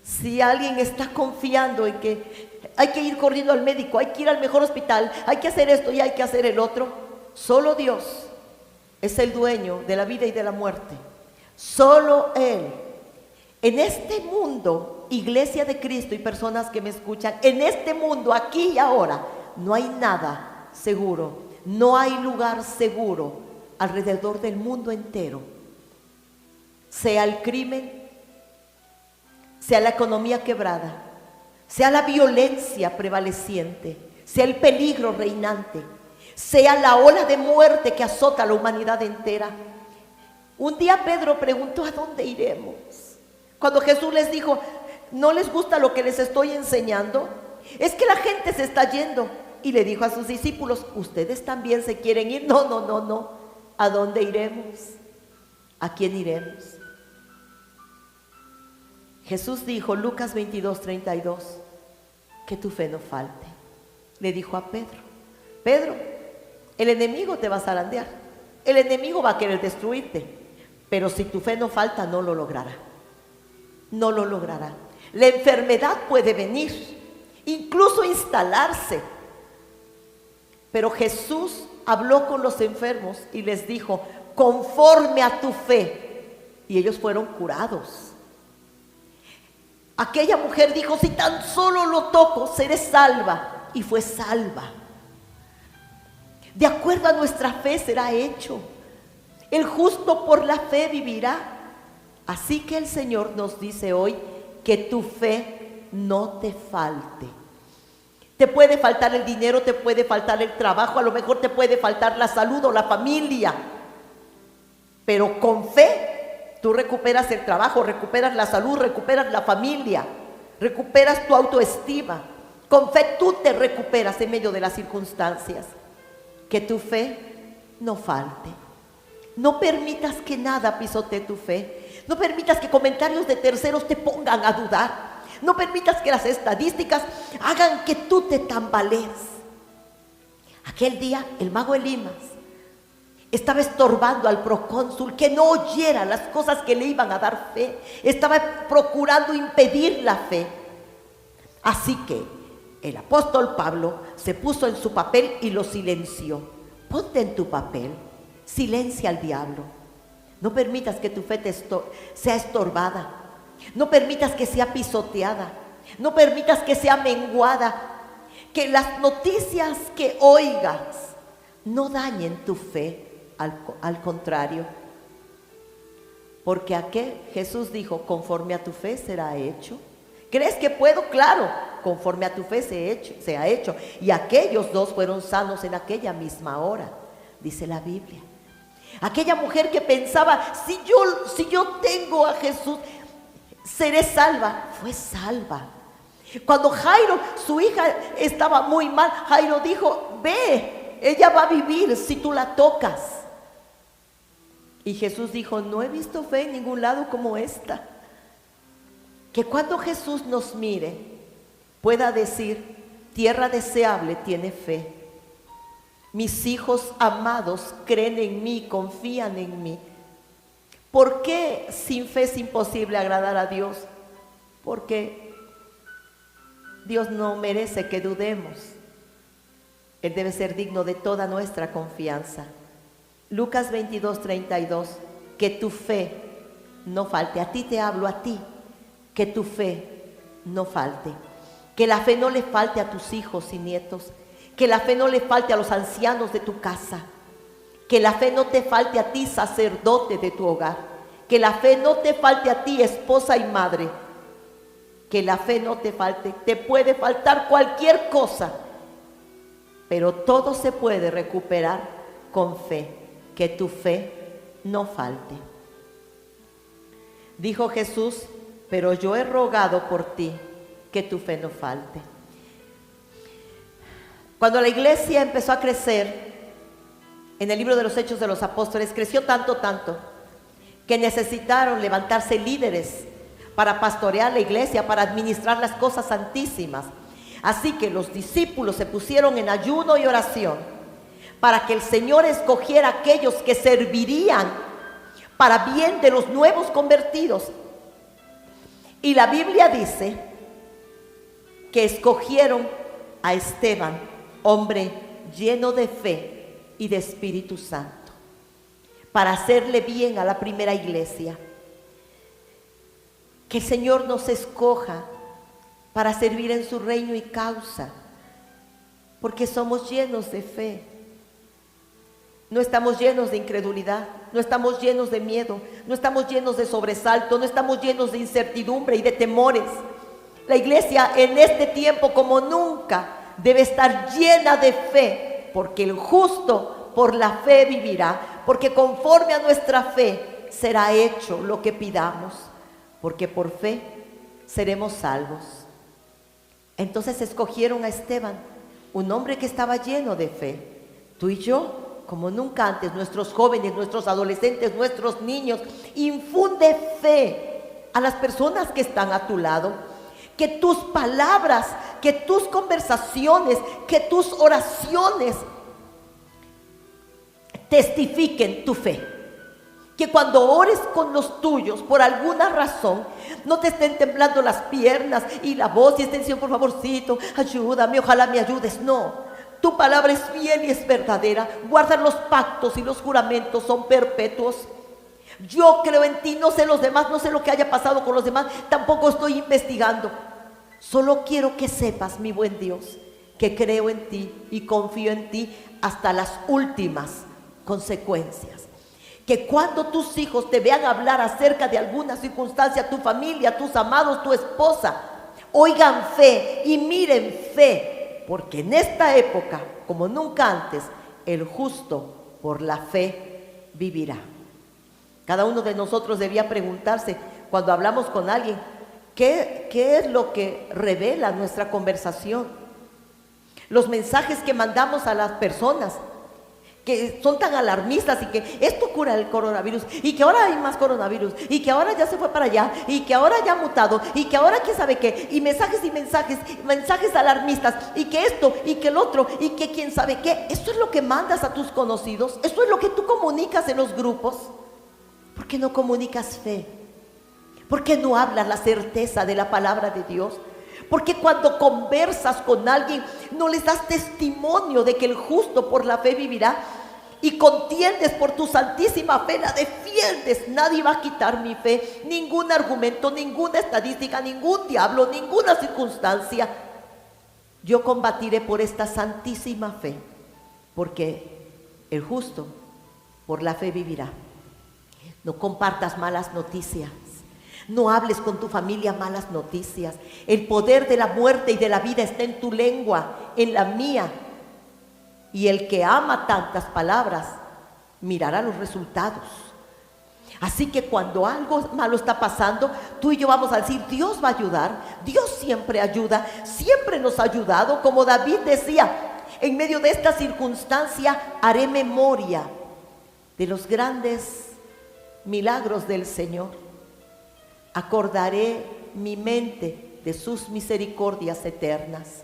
Si alguien está confiando en que hay que ir corriendo al médico, hay que ir al mejor hospital, hay que hacer esto y hay que hacer el otro, solo Dios es el dueño de la vida y de la muerte. Solo Él. En este mundo, iglesia de Cristo y personas que me escuchan, en este mundo, aquí y ahora, no hay nada seguro, no hay lugar seguro alrededor del mundo entero. Sea el crimen, sea la economía quebrada, sea la violencia prevaleciente, sea el peligro reinante, sea la ola de muerte que azota a la humanidad entera. Un día Pedro preguntó: ¿a dónde iremos? Cuando Jesús les dijo: ¿no les gusta lo que les estoy enseñando? Es que la gente se está yendo. Y le dijo a sus discípulos: ¿ustedes también se quieren ir? No. ¿A dónde iremos? ¿A quién iremos? Jesús dijo, Lucas 22:32, que tu fe no falte. Le dijo a Pedro: Pedro, el enemigo te va a zarandear, el enemigo va a querer destruirte, pero si tu fe no falta, no lo logrará. No lo logrará. La enfermedad puede venir incluso instalarse. Pero Jesús habló con los enfermos y les dijo: conforme a tu fe. Y ellos fueron curados. Aquella mujer dijo: si tan solo lo toco, seré salva. Y fue salva. De acuerdo a nuestra fe será hecho. El justo por la fe vivirá. Así que el Señor nos dice hoy que tu fe no te falte. Te puede faltar el dinero, te puede faltar el trabajo, a lo mejor te puede faltar la salud o la familia. Pero con fe tú recuperas el trabajo, recuperas la salud, recuperas la familia, recuperas tu autoestima. Con fe tú te recuperas en medio de las circunstancias. Que tu fe no falte. No permitas que nada pisotee tu fe. No permitas que comentarios de terceros te pongan a dudar. No permitas que las estadísticas hagan que tú te tambalees. Aquel día el mago Elimas estaba estorbando al procónsul que no oyera las cosas que le iban a dar fe. Estaba procurando impedir la fe. Así que el apóstol Pablo se puso en su papel y lo silenció. Ponte en tu papel, silencia al diablo. No permitas que tu fe sea estorbada. No permitas que sea pisoteada. No permitas que sea menguada. Que las noticias que oigas no dañen tu fe. Al contrario. Porque aquel Jesús dijo: conforme a tu fe será hecho. ¿Crees que puedo? Claro, conforme a tu fe se ha hecho. Y aquellos dos fueron sanos en aquella misma hora, dice la Biblia. Aquella mujer que pensaba: si yo tengo a Jesús, seré salva. Fue salva. Cuando Jairo, su hija estaba muy mal, Jairo dijo: ve, ella va a vivir si tú la tocas. Y Jesús dijo: no he visto fe en ningún lado como esta. Que cuando Jesús nos mire, pueda decir: tierra deseable tiene fe. Mis hijos amados creen en mí, confían en mí. ¿Por qué sin fe es imposible agradar a Dios? Porque Dios no merece que dudemos. Él debe ser digno de toda nuestra confianza. Lucas 22:32, que tu fe no falte. A ti te hablo, a ti. Que tu fe no falte. Que la fe no le falte a tus hijos y nietos. Que la fe no le falte a los ancianos de tu casa. Que la fe no te falte a ti, sacerdote de tu hogar. Que la fe no te falte a ti, esposa y madre. Que la fe no te falte. Te puede faltar cualquier cosa, pero todo se puede recuperar con fe. Que tu fe no falte. Dijo Jesús: pero yo he rogado por ti, que tu fe no falte. Cuando la iglesia empezó a crecer, en el libro de los Hechos de los Apóstoles, creció tanto, que necesitaron levantarse líderes para pastorear la iglesia, para administrar las cosas santísimas. Así que los discípulos se pusieron en ayuno y oración para que el Señor escogiera a aquellos que servirían para bien de los nuevos convertidos. Y la Biblia dice que escogieron a Esteban, hombre lleno de fe y de Espíritu Santo, para hacerle bien a la primera iglesia. Que el Señor nos escoja para servir en su reino y causa, porque somos llenos de fe. No estamos llenos de incredulidad, no estamos llenos de miedo, no estamos llenos de sobresalto, no estamos llenos de incertidumbre y de temores. La iglesia en este tiempo como nunca debe estar llena de fe, porque el justo por la fe vivirá, porque conforme a nuestra fe será hecho lo que pidamos, porque por fe seremos salvos. Entonces escogieron a Esteban, un hombre que estaba lleno de fe. Tú y yo, como nunca antes, nuestros jóvenes, nuestros adolescentes, nuestros niños, infunde fe a las personas que están a tu lado. Que tus palabras, que tus conversaciones, que tus oraciones testifiquen tu fe. Que cuando ores con los tuyos, por alguna razón, no te estén temblando las piernas y la voz y estén diciendo, por favorcito, ayúdame, ojalá me ayudes. No, tu palabra es fiel y es verdadera. Guardan los pactos y los juramentos, son perpetuos. Yo creo en ti, no sé los demás, no sé lo que haya pasado con los demás, tampoco estoy investigando. Solo quiero que sepas, mi buen Dios, que creo en ti y confío en ti hasta las últimas consecuencias. Que cuando tus hijos te vean hablar acerca de alguna circunstancia, tu familia, tus amados, tu esposa, oigan fe y miren fe, porque en esta época, como nunca antes, el justo por la fe vivirá. Cada uno de nosotros debía preguntarse cuando hablamos con alguien, ¿qué es lo que revela nuestra conversación? Los mensajes que mandamos a las personas, que son tan alarmistas y que esto cura el coronavirus y que ahora hay más coronavirus y que ahora ya se fue para allá y que ahora ya ha mutado y que ahora quién sabe qué, y mensajes alarmistas y que esto y que el otro y que quién sabe qué. Esto es lo que mandas a tus conocidos, esto es lo que tú comunicas en los grupos. ¿Por qué no comunicas fe? ¿Por qué no hablas la certeza de la palabra de Dios? Porque cuando conversas con alguien no les das testimonio de que el justo por la fe vivirá y contiendes por tu santísima fe, la defiendes. Nadie va a quitar mi fe, ningún argumento, ninguna estadística, ningún diablo, ninguna circunstancia. Yo combatiré por esta santísima fe, porque el justo por la fe vivirá. No compartas malas noticias. No hables con tu familia malas noticias. El poder de la muerte y de la vida está en tu lengua, en la mía. Y el que ama tantas palabras mirará los resultados. Así que cuando algo malo está pasando, tú y yo vamos a decir, Dios va a ayudar. Dios siempre ayuda, siempre nos ha ayudado. Como David decía, en medio de esta circunstancia haré memoria de los grandes milagros del Señor. Acordaré mi mente de sus misericordias eternas.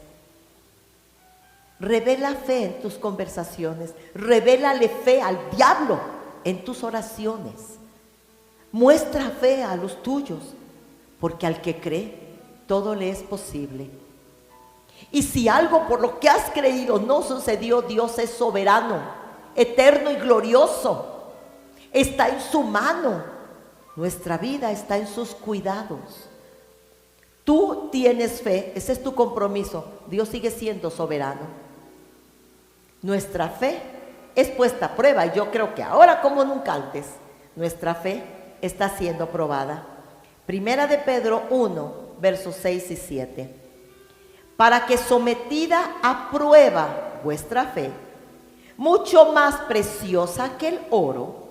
Revela fe en tus conversaciones. Revélale fe al diablo en tus oraciones. Muestra fe a los tuyos, porque al que cree, todo le es posible. Y si algo por lo que has creído no sucedió, Dios es soberano, eterno y glorioso. Está en su mano. Nuestra vida está en sus cuidados. Tú tienes fe, ese es tu compromiso. Dios sigue siendo soberano. Nuestra fe es puesta a prueba y yo creo que ahora como nunca antes, nuestra fe está siendo probada. Primera de Pedro 1, versos 6 y 7. Para que sometida a prueba vuestra fe, mucho más preciosa que el oro,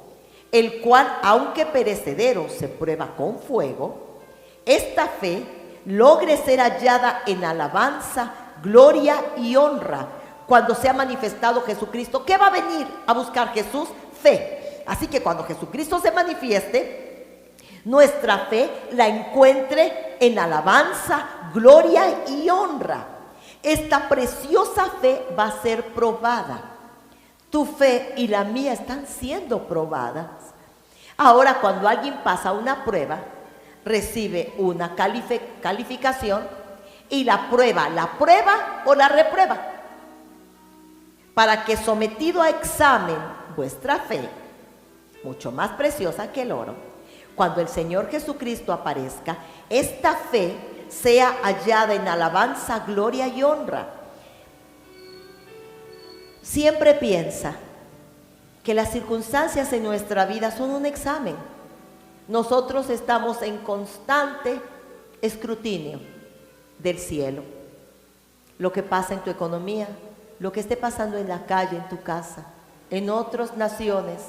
el cual, aunque perecedero, se prueba con fuego, esta fe logre ser hallada en alabanza, gloria y honra cuando sea manifestado Jesucristo. ¿Qué va a venir a buscar Jesús? Fe. Así que cuando Jesucristo se manifieste, nuestra fe la encuentre en alabanza, gloria y honra. Esta preciosa fe va a ser probada. Tu fe y la mía están siendo probadas. Ahora, cuando alguien pasa una prueba, recibe una calificación y la prueba o la reprueba. Para que sometido a examen vuestra fe, mucho más preciosa que el oro, cuando el Señor Jesucristo aparezca, esta fe sea hallada en alabanza, gloria y honra. Siempre piensa que las circunstancias en nuestra vida son un examen. Nosotros estamos en constante escrutinio del cielo. Lo que pasa en tu economía, lo que esté pasando en la calle, en tu casa, en otras naciones,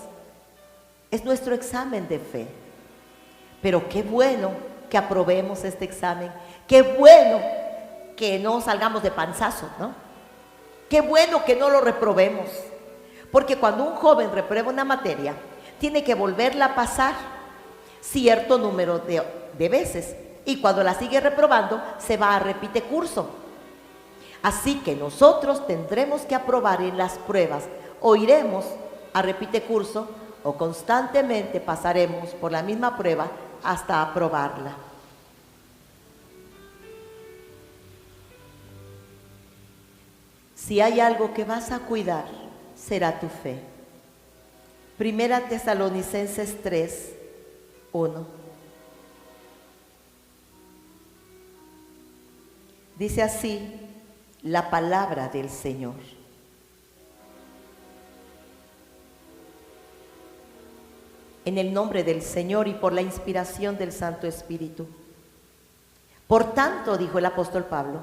es nuestro examen de fe. Pero qué bueno que aprobemos este examen. Qué bueno que no salgamos de panzazo, ¿no? Qué bueno que no lo reprobemos, porque cuando un joven reprueba una materia, tiene que volverla a pasar cierto número de veces, y cuando la sigue reprobando, se va a repite curso. Así que nosotros tendremos que aprobar en las pruebas, o iremos a repite curso, o constantemente pasaremos por la misma prueba hasta aprobarla. Si hay algo que vas a cuidar, será tu fe. Primera Tesalonicenses 3, 1. Dice así la palabra del Señor. En el nombre del Señor y por la inspiración del Santo Espíritu. Por tanto, dijo el apóstol Pablo,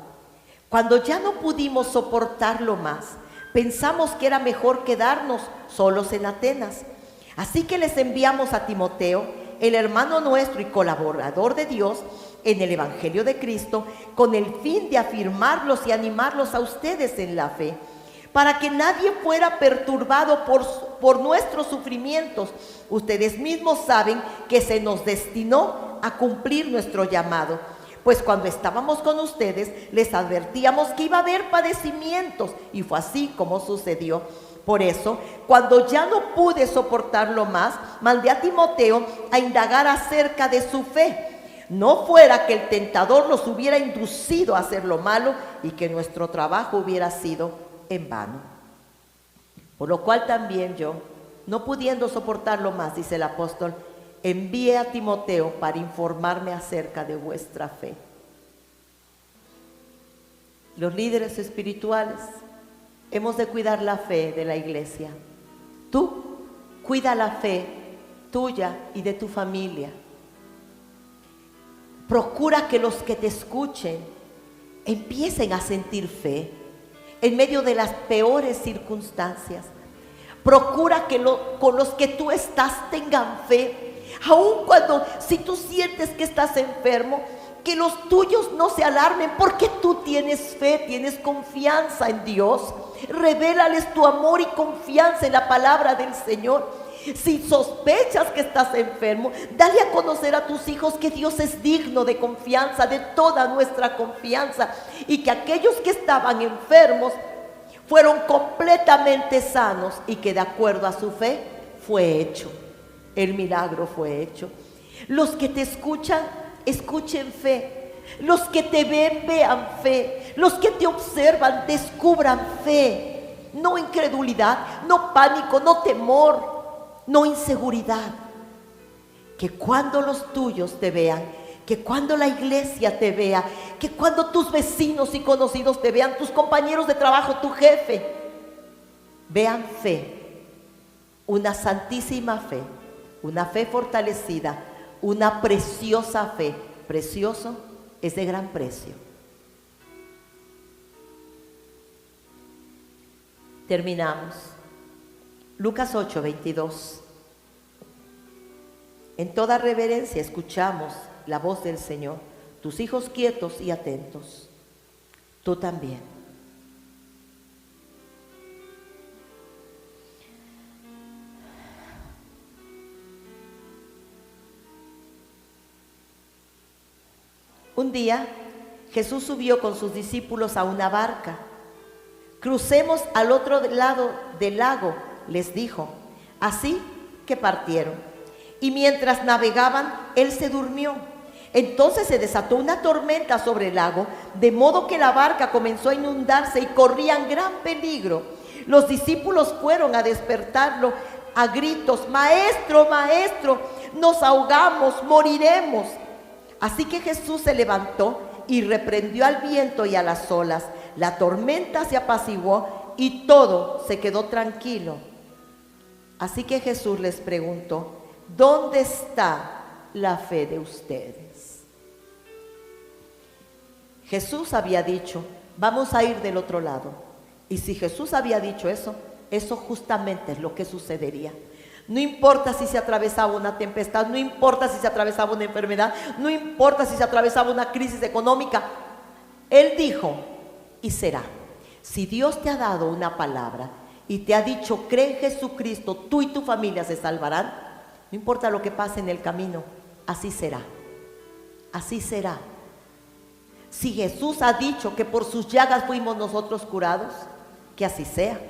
cuando ya no pudimos soportarlo más, pensamos que era mejor quedarnos solos en Atenas. Así que les enviamos a Timoteo, el hermano nuestro y colaborador de Dios en el Evangelio de Cristo, con el fin de afirmarlos y animarlos a ustedes en la fe, para que nadie fuera perturbado por nuestros sufrimientos. Ustedes mismos saben que se nos destinó a cumplir nuestro llamado. Pues cuando estábamos con ustedes, les advertíamos que iba a haber padecimientos, y fue así como sucedió. Por eso, cuando ya no pude soportarlo más, mandé a Timoteo a indagar acerca de su fe. No fuera que el tentador los hubiera inducido a hacer lo malo y que nuestro trabajo hubiera sido en vano. Por lo cual también yo, no pudiendo soportarlo más, dice el apóstol, envié a Timoteo para informarme acerca de vuestra fe. Los líderes espirituales hemos de cuidar la fe de la iglesia. Tú cuida la fe tuya y de tu familia. Procura que los que te escuchen empiecen a sentir fe en medio de las peores circunstancias. Procura que con los que tú estás tengan fe. Aun cuando, si tú sientes que estás enfermo, que los tuyos no se alarmen, porque tú tienes fe, tienes confianza en Dios. Revélales tu amor y confianza en la palabra del Señor. Si sospechas que estás enfermo, dale a conocer a tus hijos que Dios es digno de confianza, de toda nuestra confianza, y que aquellos que estaban enfermos fueron completamente sanos y que de acuerdo a su fe fue hecho. El milagro fue hecho. Los que te escuchan, escuchen fe. Los que te ven, vean fe. Los que te observan, descubran fe. No incredulidad, no pánico, no temor, no inseguridad. Que cuando los tuyos te vean, que cuando la iglesia te vea, que cuando tus vecinos y conocidos te vean, tus compañeros de trabajo, tu jefe, vean fe, una santísima fe. Una fe fortalecida, una preciosa fe. Precioso es de gran precio. Terminamos. Lucas 8, 22. En toda reverencia escuchamos la voz del Señor. Tus hijos quietos y atentos. Tú también. Un día, Jesús subió con sus discípulos a una barca. Crucemos al otro lado del lago, les dijo. Así que partieron. Y mientras navegaban, él se durmió. Entonces se desató una tormenta sobre el lago, de modo que la barca comenzó a inundarse y corrían gran peligro. Los discípulos fueron a despertarlo a gritos: Maestro, maestro, nos ahogamos, moriremos. Así que Jesús se levantó y reprendió al viento y a las olas. La tormenta se apaciguó y todo se quedó tranquilo. Así que Jesús les preguntó: ¿dónde está la fe de ustedes? Jesús había dicho: vamos a ir del otro lado. Y si Jesús había dicho eso, eso justamente es lo que sucedería. No importa si se atravesaba una tempestad, no importa si se atravesaba una enfermedad, no importa si se atravesaba una crisis económica. Él dijo: y será. Si Dios te ha dado una palabra y te ha dicho: cree en Jesucristo, tú y tu familia se salvarán, no importa lo que pase en el camino, así será. Así será. Si Jesús ha dicho que por sus llagas fuimos nosotros curados, que así sea.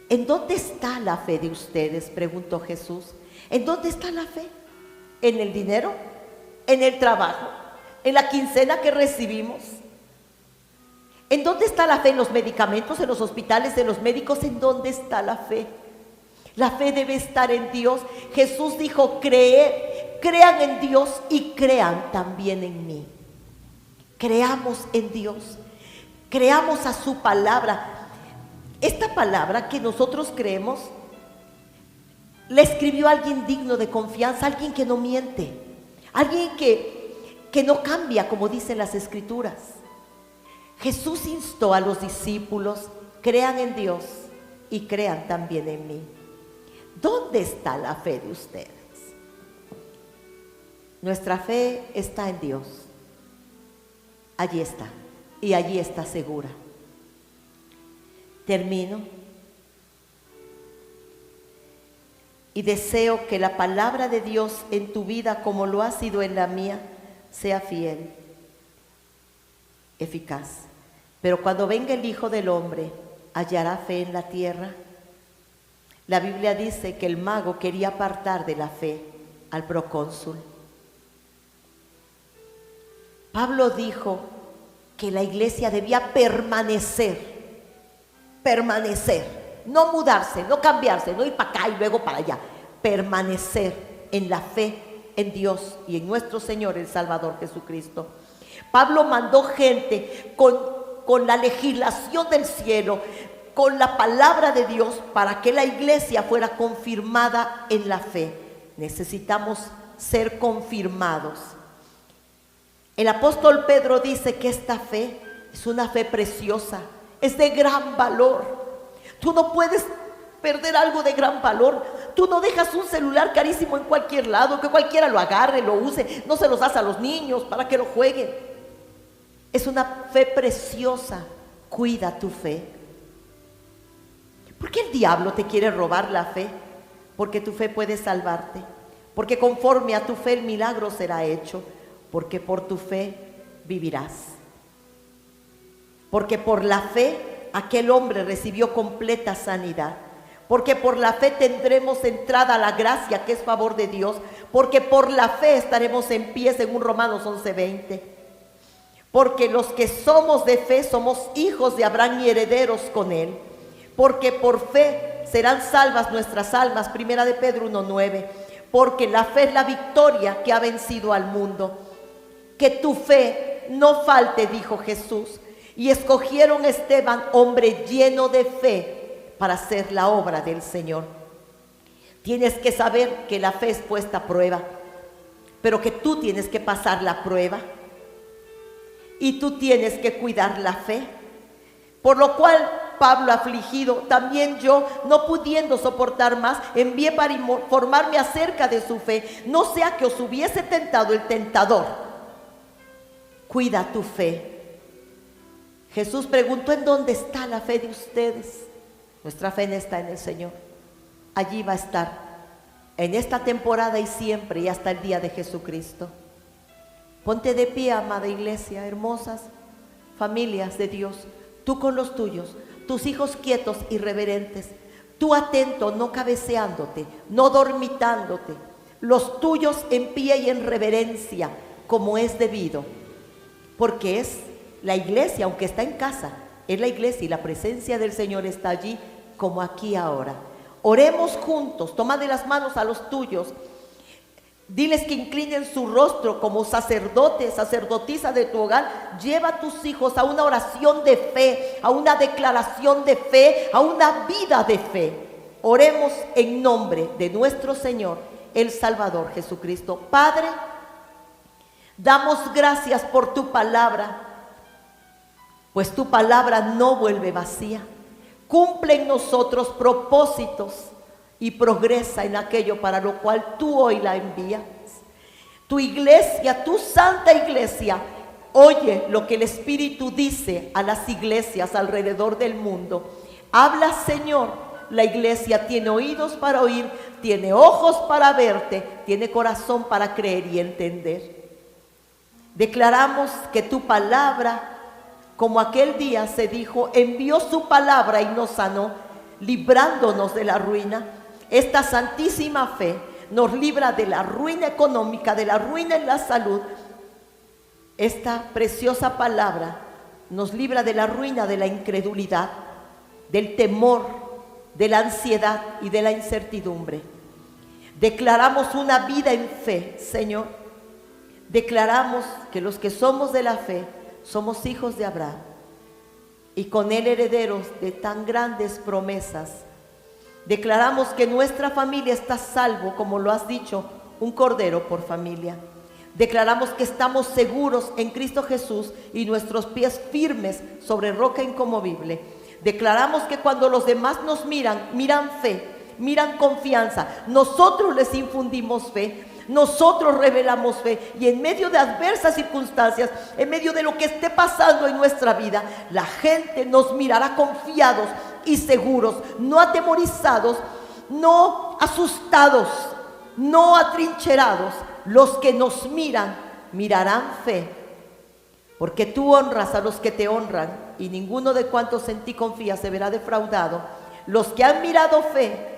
¿En dónde está la fe de ustedes?, preguntó Jesús. ¿En dónde está la fe? ¿En el dinero? ¿En el trabajo? ¿En la quincena que recibimos? ¿En dónde está la fe? ¿En los medicamentos, en los hospitales, en los médicos? ¿En dónde está la fe? La fe debe estar en Dios. Jesús dijo: crean en Dios y crean también en mí. Creamos en Dios, creamos a su palabra. Esta palabra que nosotros creemos, la escribió alguien digno de confianza, alguien que no miente, alguien que no cambia, como dicen las Escrituras. Jesús instó a los discípulos: crean en Dios y crean también en mí. ¿Dónde está la fe de ustedes? Nuestra fe está en Dios. Allí está, y allí está segura. Termino y deseo que la palabra de Dios en tu vida, como lo ha sido en la mía, sea fiel, eficaz. Pero cuando venga el Hijo del Hombre, ¿hallará fe en la tierra? La Biblia dice que el mago quería apartar de la fe al procónsul. Pablo dijo que la iglesia debía permanecer, no mudarse, no cambiarse, no ir para acá y luego para allá, permanecer en la fe en Dios y en nuestro Señor el Salvador Jesucristo. Pablo mandó gente con la legislación del cielo, con la palabra de Dios, para que la iglesia fuera confirmada en la fe. Necesitamos ser confirmados. El apóstol Pedro dice que esta fe es una fe preciosa, es de gran valor. Tú no puedes perder algo de gran valor. Tú no dejas un celular carísimo en cualquier lado, que cualquiera lo agarre, lo use, no se los das a los niños para que lo jueguen. Es una fe preciosa. Cuida tu fe. ¿Por qué el diablo te quiere robar la fe? Porque tu fe puede salvarte, porque conforme a tu fe el milagro será hecho, porque por tu fe vivirás, porque por la fe aquel hombre recibió completa sanidad, porque por la fe tendremos entrada a la gracia que es favor de Dios, porque por la fe estaremos en pie según Romanos 11:20, porque los que somos de fe somos hijos de Abraham y herederos con él, porque por fe serán salvas nuestras almas, primera de Pedro 1:9, porque la fe es la victoria que ha vencido al mundo. Que tu fe no falte, dijo Jesús, y escogieron a Esteban, hombre lleno de fe, para hacer la obra del Señor. Tienes que saber que la fe es puesta a prueba, pero que tú tienes que pasar la prueba y tú tienes que cuidar la fe. Por lo cual Pablo, afligido, también yo, no pudiendo soportar más, envié para informarme acerca de su fe, no sea que os hubiese tentado el tentador. Cuida tu fe. Jesús preguntó: ¿en dónde está la fe de ustedes? Nuestra fe no está en el Señor. Allí va a estar, en esta temporada y siempre, y hasta el día de Jesucristo. Ponte de pie, amada iglesia, hermosas familias de Dios, tú con los tuyos, tus hijos quietos y reverentes, tú atento, no cabeceándote, no dormitándote, los tuyos en pie y en reverencia, como es debido. Porque es la iglesia, aunque está en casa, es la iglesia y la presencia del Señor está allí, como aquí ahora. Oremos juntos, toma de las manos a los tuyos, diles que inclinen su rostro como sacerdote, sacerdotisa de tu hogar. Lleva a tus hijos a una oración de fe, a una declaración de fe, a una vida de fe. Oremos en nombre de nuestro Señor, el Salvador Jesucristo. Padre, damos gracias por tu palabra, pues tu palabra no vuelve vacía. Cumple en nosotros propósitos y progresa en aquello para lo cual tú hoy la envías. Tu iglesia, tu santa iglesia, oye lo que el Espíritu dice a las iglesias alrededor del mundo. Habla, Señor. La iglesia tiene oídos para oír, tiene ojos para verte, tiene corazón para creer y entender. Declaramos que tu palabra, como aquel día se dijo, envió su palabra y nos sanó. librándonos de la ruina. Esta santísima fe nos libra de la ruina económica, de la ruina en la salud. Esta preciosa palabra nos libra de la ruina de la incredulidad, del temor, de la ansiedad y de la incertidumbre. Declaramos una vida en fe, Señor. Declaramos que los que somos de la fe somos hijos de Abraham y con él herederos de tan grandes promesas. Declaramos que nuestra familia está salvo, como lo has dicho, un cordero por familia. Declaramos que estamos seguros en Cristo Jesús y nuestros pies firmes sobre roca inconmovible. Declaramos que cuando los demás nos miran, miran fe, miran confianza. Nosotros les infundimos fe, nosotros revelamos fe, y en medio de adversas circunstancias, en medio de lo que esté pasando en nuestra vida, la gente nos mirará confiados y seguros, no atemorizados, no asustados, no atrincherados. Los que nos miran, mirarán fe, porque tú honras a los que te honran, y ninguno de cuantos en ti confía se verá defraudado. Los que han mirado fe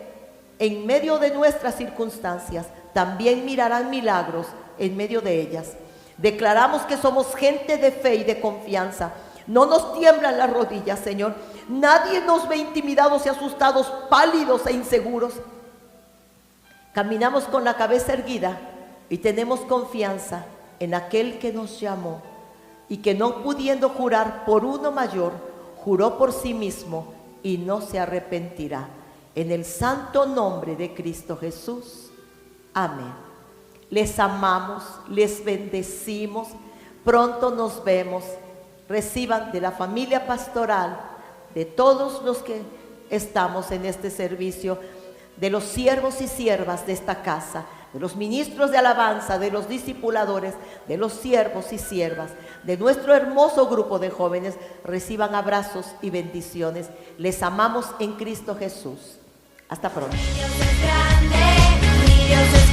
en medio de nuestras circunstancias, también mirarán milagros en medio de ellas. Declaramos que somos gente de fe y de confianza. No nos tiemblan las rodillas, Señor. Nadie nos ve intimidados y asustados, pálidos e inseguros. Caminamos con la cabeza erguida y tenemos confianza en aquel que nos llamó y que, no pudiendo jurar por uno mayor, juró por sí mismo y no se arrepentirá. En el santo nombre de Cristo Jesús. Amén. Les amamos, les bendecimos. Pronto nos vemos. Reciban de la familia pastoral, de todos los que estamos en este servicio, de los siervos y siervas de esta casa, de los ministros de alabanza, de los discipuladores, de los siervos y siervas, de nuestro hermoso grupo de jóvenes, reciban abrazos y bendiciones. Les amamos en Cristo Jesús. Hasta pronto. Mi Dios es grande, mi Dios es